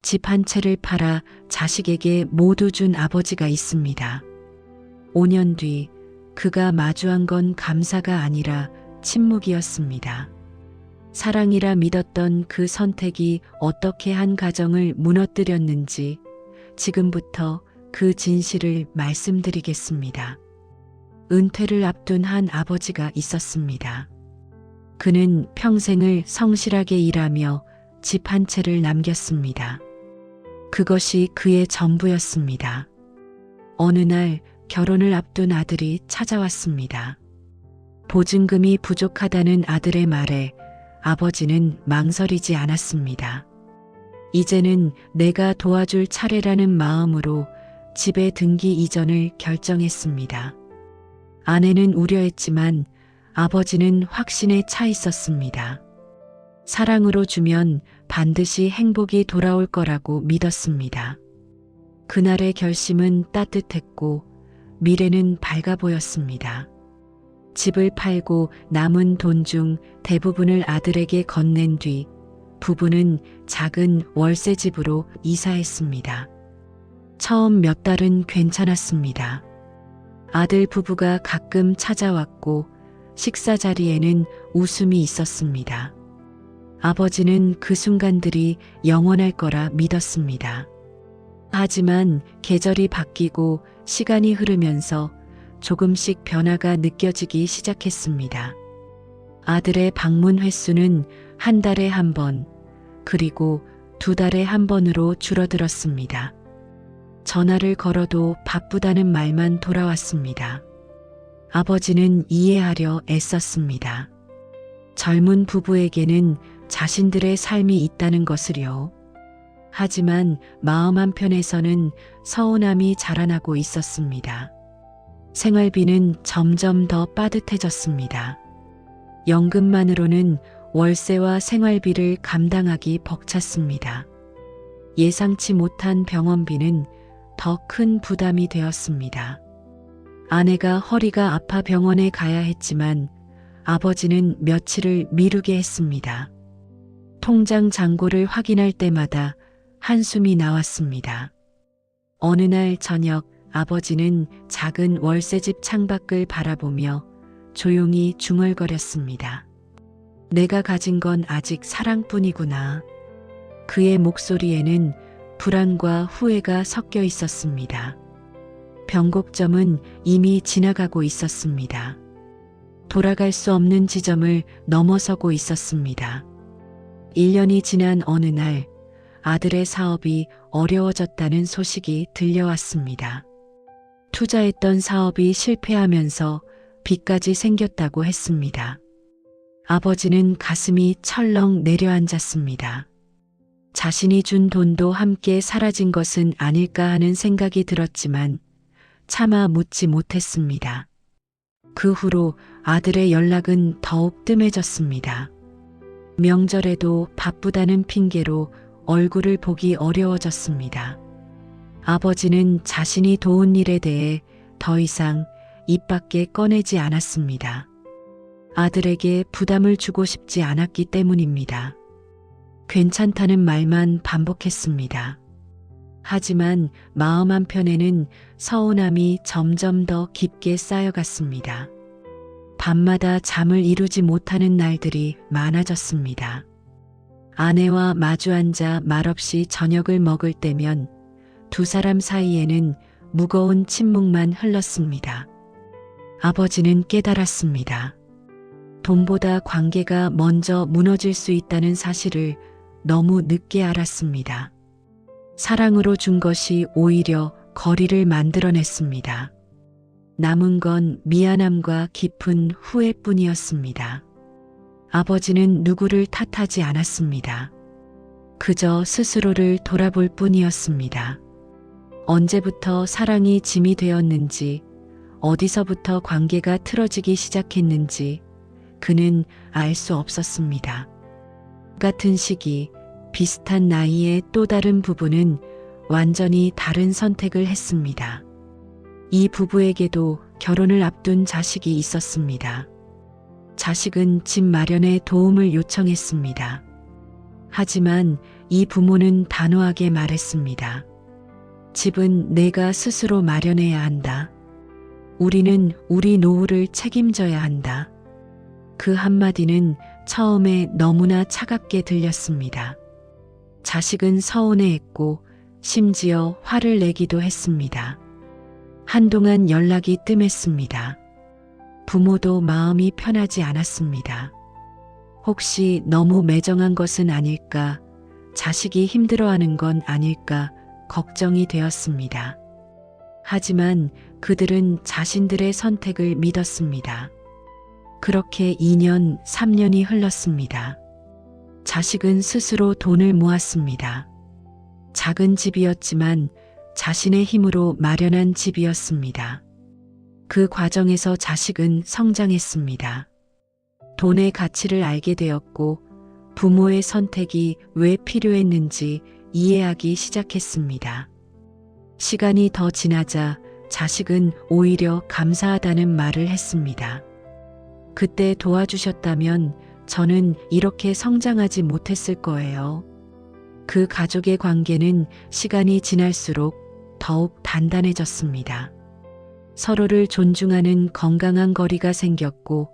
집 한 채를 팔아 자식에게 모두 준 아버지가 있습니다. 5년 뒤 그가 마주한 건 감사가 아니라 침묵이었습니다. 사랑이라 믿었던 그 선택이 어떻게 한 가정을 무너뜨렸는지 지금부터 그 진실을 말씀드리겠습니다. 은퇴를 앞둔 한 아버지가 있었습니다. 그는 평생을 성실하게 일하며 집 한 채를 남겼습니다. 그것이 그의 전부였습니다. 어느 날 결혼을 앞둔 아들이 찾아왔습니다. 보증금이 부족하다는 아들의 말에 아버지는 망설이지 않았습니다. 이제는 내가 도와줄 차례라는 마음으로 집의 등기 이전을 결정했습니다. 아내는 우려했지만 아버지는 확신에 차 있었습니다. 사랑으로 주면 반드시 행복이 돌아올 거라고 믿었습니다. 그날의 결심은 따뜻했고 미래는 밝아 보였습니다. 집을 팔고 남은 돈 중 대부분을 아들에게 건넨 뒤 부부는 작은 월세집으로 이사했습니다. 처음 몇 달은 괜찮았습니다. 아들 부부가 가끔 찾아왔고 식사 자리에는 웃음이 있었습니다. 아버지는 그 순간들이 영원할 거라 믿었습니다. 하지만 계절이 바뀌고 시간이 흐르면서 조금씩 변화가 느껴지기 시작했습니다. 아들의 방문 횟수는 한 달에 한 번, 그리고 2달에 한 번으로 줄어들었습니다. 전화를 걸어도 바쁘다는 말만 돌아왔습니다. 아버지는 이해하려 애썼습니다. 젊은 부부에게는 자신들의 삶이 있다는 것을요. 하지만 마음 한편에서는 서운함이 자라나고 있었습니다. 생활비는 점점 더 빠듯해졌습니다. 연금만으로는 월세와 생활비를 감당하기 벅찼습니다. 예상치 못한 병원비는 더 큰 부담이 되었습니다. 아내가 허리가 아파 병원에 가야 했지만 아버지는 며칠을 미루게 했습니다. 통장 잔고를 확인할 때마다 한숨이 나왔습니다. 어느 날 저녁 아버지는 작은 월세집 창밖을 바라보며 조용히 중얼거렸습니다. 내가 가진 건 아직 사랑뿐이구나. 그의 목소리에는 불안과 후회가 섞여 있었습니다. 변곡점은 이미 지나가고 있었습니다. 돌아갈 수 없는 지점을 넘어서고 있었습니다. 1년이 지난 어느 날 아들의 사업이 어려워졌다는 소식이 들려왔습니다. 투자했던 사업이 실패하면서 빚까지 생겼다고 했습니다. 아버지는 가슴이 철렁 내려앉았습니다. 자신이 준 돈도 함께 사라진 것은 아닐까 하는 생각이 들었지만 차마 묻지 못했습니다. 그 후로 아들의 연락은 더욱 뜸해졌습니다. 명절에도 바쁘다는 핑계로 얼굴을 보기 어려워졌습니다. 아버지는 자신이 도운 일에 대해 더 이상 입 밖에 꺼내지 않았습니다. 아들에게 부담을 주고 싶지 않았기 때문입니다. 괜찮다는 말만 반복했습니다. 하지만 마음 한편에는 서운함이 점점 더 깊게 쌓여갔습니다. 밤마다 잠을 이루지 못하는 날들이 많아졌습니다. 아내와 마주 앉아 말없이 저녁을 먹을 때면 두 사람 사이에는 무거운 침묵만 흘렀습니다. 아버지는 깨달았습니다. 돈보다 관계가 먼저 무너질 수 있다는 사실을 너무 늦게 알았습니다. 사랑으로 준 것이 오히려 거리를 만들어냈습니다. 남은 건 미안함과 깊은 후회뿐이었습니다. 아버지는 누구를 탓하지 않았습니다. 그저 스스로를 돌아볼 뿐이었습니다. 언제부터 사랑이 짐이 되었는지, 어디서부터 관계가 틀어지기 시작했는지 그는 알 수 없었습니다. 같은 시기, 비슷한 나이의 또 다른 부부는 완전히 다른 선택을 했습니다. 이 부부에게도 결혼을 앞둔 자식이 있었습니다. 자식은 집 마련에 도움을 요청했습니다. 하지만 이 부모는 단호하게 말했습니다. 집은 내가 스스로 마련해야 한다. 우리는 우리 노후를 책임져야 한다. 그 한마디는 처음에 너무나 차갑게 들렸습니다. 자식은 서운해했고 심지어 화를 내기도 했습니다. 한동안 연락이 뜸했습니다. 부모도 마음이 편하지 않았습니다. 혹시 너무 매정한 것은 아닐까, 자식이 힘들어하는 건 아닐까 걱정이 되었습니다. 하지만 그들은 자신들의 선택을 믿었습니다. 그렇게 2년, 3년이 흘렀습니다. 자식은 스스로 돈을 모았습니다. 작은 집이었지만 자신의 힘으로 마련한 집이었습니다. 그 과정에서 자식은 성장했습니다. 돈의 가치를 알게 되었고 부모의 선택이 왜 필요했는지 이해하기 시작했습니다. 시간이 더 지나자 자식은 오히려 감사하다는 말을 했습니다. 그때 도와주셨다면 저는 이렇게 성장하지 못했을 거예요. 그 가족의 관계는 시간이 지날수록 더욱 단단해졌습니다. 서로를 존중하는 건강한 거리가 생겼고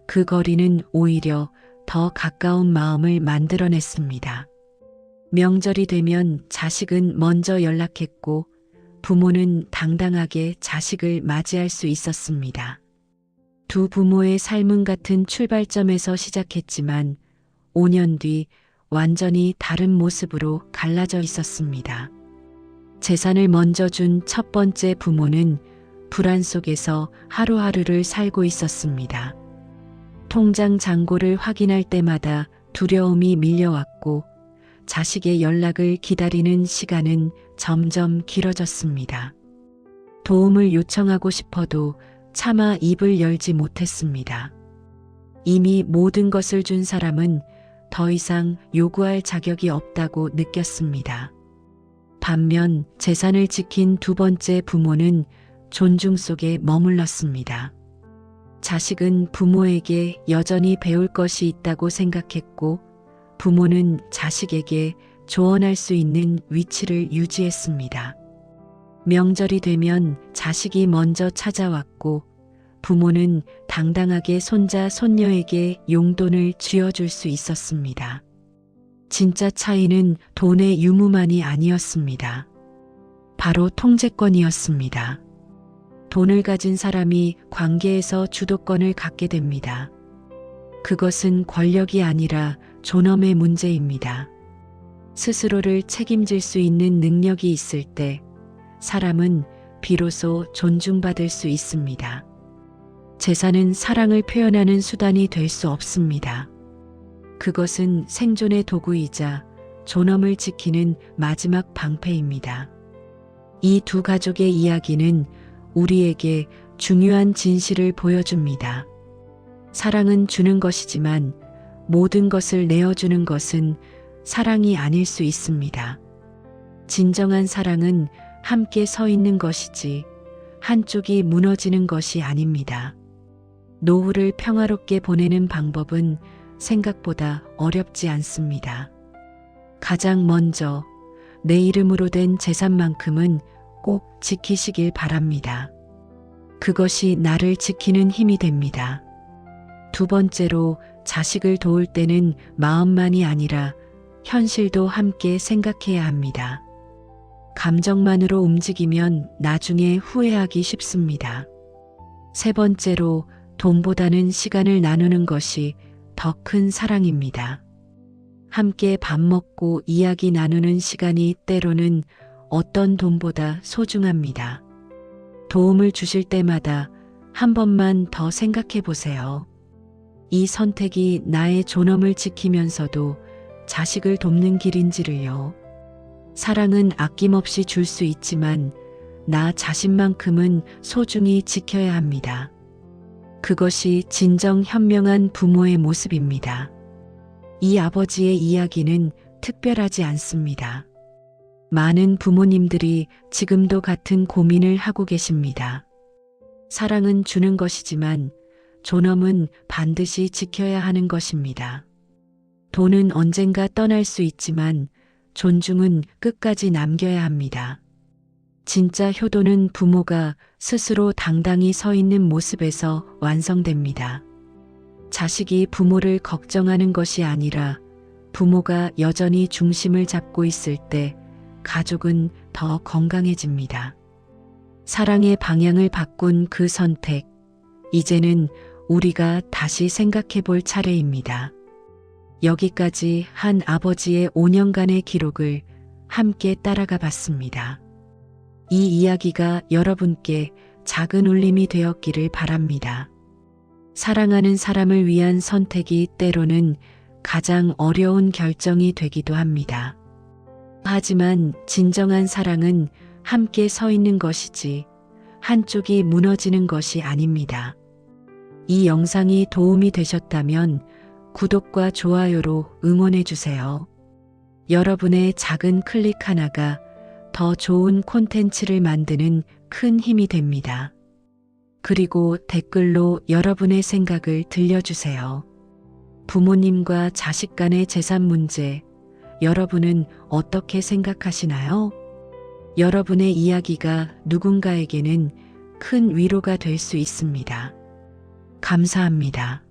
그 거리는 오히려 더 가까운 마음을 만들어냈습니다. 명절이 되면 자식은 먼저 연락했고 부모는 당당하게 자식을 맞이할 수 있었습니다. 두 부모의 삶은 같은 출발점에서 시작했지만 5년 뒤 완전히 다른 모습으로 갈라져 있었습니다. 재산을 먼저 준 첫 번째 부모는 불안 속에서 하루하루를 살고 있었습니다. 통장 잔고를 확인할 때마다 두려움이 밀려왔고 자식의 연락을 기다리는 시간은 점점 길어졌습니다. 도움을 요청하고 싶어도 차마 입을 열지 못했습니다. 이미 모든 것을 준 사람은 더 이상 요구할 자격이 없다고 느꼈습니다. 반면 재산을 지킨 두 번째 부모는 존중 속에 머물렀습니다. 자식은 부모에게 여전히 배울 것이 있다고 생각했고 부모는 자식에게 조언할 수 있는 위치를 유지했습니다. 명절이 되면 자식이 먼저 찾아왔고 부모는 당당하게 손자, 손녀에게 용돈을 쥐어줄 수 있었습니다. 진짜 차이는 돈의 유무만이 아니었습니다. 바로 통제권이었습니다. 돈을 가진 사람이 관계에서 주도권을 갖게 됩니다. 그것은 권력이 아니라 존엄의 문제입니다. 스스로를 책임질 수 있는 능력이 있을 때 사람은 비로소 존중받을 수 있습니다. 재산은 사랑을 표현하는 수단이 될 수 없습니다. 그것은 생존의 도구이자 존엄을 지키는 마지막 방패입니다. 이 두 가족의 이야기는 우리에게 중요한 진실을 보여줍니다. 사랑은 주는 것이지만 모든 것을 내어주는 것은 사랑이 아닐 수 있습니다. 진정한 사랑은 함께 서 있는 것이지 한쪽이 무너지는 것이 아닙니다. 노후를 평화롭게 보내는 방법은 생각보다 어렵지 않습니다. 가장 먼저 내 이름으로 된 재산만큼은 꼭 지키시길 바랍니다. 그것이 나를 지키는 힘이 됩니다. 두 번째로 자식을 도울 때는 마음만이 아니라 현실도 함께 생각해야 합니다. 감정만으로 움직이면 나중에 후회하기 쉽습니다. 세 번째로 돈보다는 시간을 나누는 것이 더 큰 사랑입니다. 함께 밥 먹고 이야기 나누는 시간이 때로는 어떤 돈보다 소중합니다. 도움을 주실 때마다 한 번만 더 생각해 보세요. 이 선택이 나의 존엄을 지키면서도 자식을 돕는 길인지를요. 사랑은 아낌없이 줄 수 있지만 나 자신만큼은 소중히 지켜야 합니다. 그것이 진정 현명한 부모의 모습입니다. 이 아버지의 이야기는 특별하지 않습니다. 많은 부모님들이 지금도 같은 고민을 하고 계십니다. 사랑은 주는 것이지만 존엄은 반드시 지켜야 하는 것입니다. 돈은 언젠가 떠날 수 있지만 존중은 끝까지 남겨야 합니다. 진짜 효도는 부모가 스스로 당당히 서 있는 모습에서 완성됩니다. 자식이 부모를 걱정하는 것이 아니라 부모가 여전히 중심을 잡고 있을 때 가족은 더 건강해집니다. 사랑의 방향을 바꾼 그 선택, 이제는 우리가 다시 생각해 볼 차례입니다. 여기까지 한 아버지의 5년간의 기록을 함께 따라가 봤습니다. 이 이야기가 여러분께 작은 울림이 되었기를 바랍니다. 사랑하는 사람을 위한 선택이 때로는 가장 어려운 결정이 되기도 합니다. 하지만 진정한 사랑은 함께 서 있는 것이지 한쪽이 무너지는 것이 아닙니다. 이 영상이 도움이 되셨다면 구독과 좋아요로 응원해 주세요. 여러분의 작은 클릭 하나가 더 좋은 콘텐츠를 만드는 큰 힘이 됩니다. 그리고 댓글로 여러분의 생각을 들려주세요. 부모님과 자식 간의 재산 문제, 여러분은 어떻게 생각하시나요? 여러분의 이야기가 누군가에게는 큰 위로가 될 수 있습니다. 감사합니다.